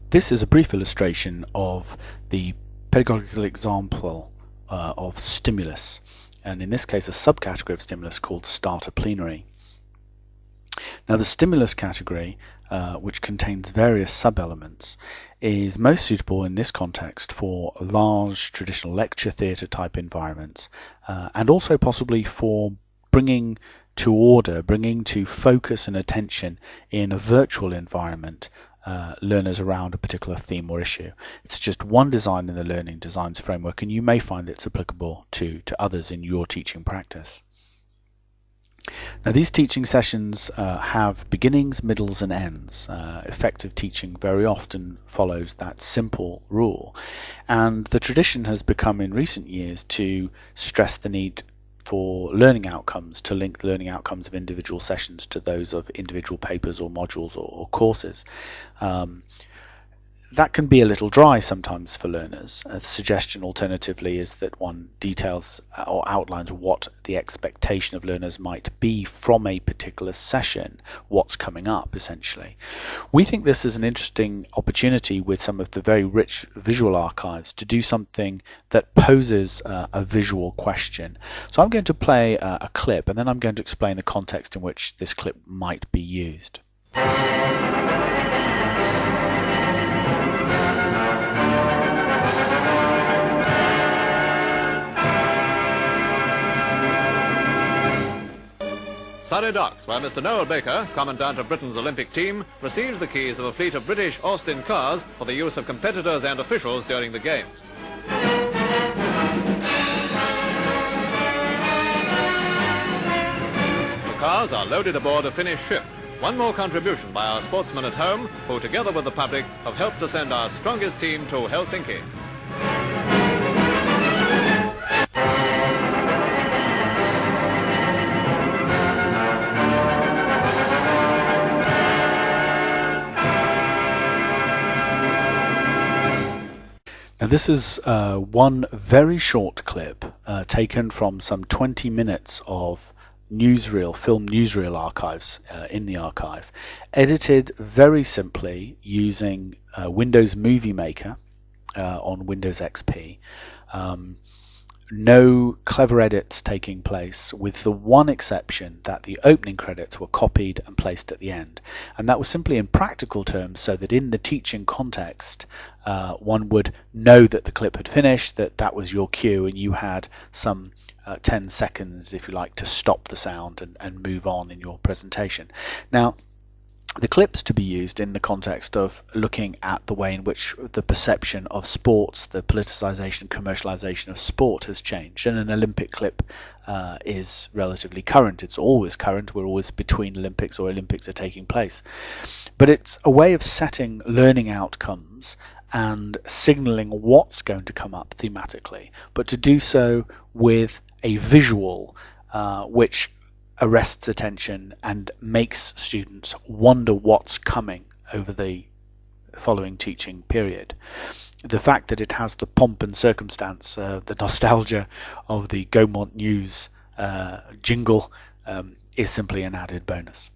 This is a brief illustration of the pedagogical example of stimulus, and in this case a subcategory of stimulus called Starter-plenary. Now the stimulus category, which contains various sub-elements, is most suitable in this context for large traditional lecture theatre type environments, and also possibly for bringing to order, bringing to focus and attention in a virtual environment learners around a particular theme or issue. It's just one design in the Learning Designs framework, and you may find it's applicable to others in your teaching practice. Now these teaching sessions have beginnings, middles and ends. Effective teaching very often follows that simple rule, and the tradition has become in recent years to stress the need for learning outcomes, to link the learning outcomes of individual sessions to those of individual papers or modules or courses. That can be a little dry sometimes for learners. A suggestion alternatively is that one details or outlines what the expectation of learners might be from a particular session, what's coming up essentially. We think this is an interesting opportunity with some of the very rich visual archives to do something that poses a visual question. So I'm going to play a clip, and then I'm going to explain the context in which this clip might be used. Surrey Docks, where Mr. Noel Baker, Commandant of Britain's Olympic team, receives the keys of a fleet of British Austin cars for the use of competitors and officials during the Games. The cars are loaded aboard a Finnish ship. One more contribution by our sportsmen at home, who together with the public have helped to send our strongest team to Helsinki. Now this is one very short clip taken from some 20 minutes of film newsreel archives in the archive, edited very simply using Windows Movie Maker on Windows XP. No clever edits taking place, with the one exception that the opening credits were copied and placed at the end, and that was simply in practical terms so that in the teaching context one would know that the clip had finished, that was your cue, and you had some 10 seconds, if you like, to stop the sound and move on in your presentation. Now the clips to be used in the context of looking at the way in which the perception of sports, the politicization and commercialization of sport has changed. And an Olympic clip is relatively current. It's always current. We're always between Olympics or Olympics are taking place. But it's a way of setting learning outcomes and signaling what's going to come up thematically, but to do so with a visual which arrests attention and makes students wonder what's coming over the following teaching period. The fact that it has the pomp and circumstance, the nostalgia of the Gaumont News jingle is simply an added bonus.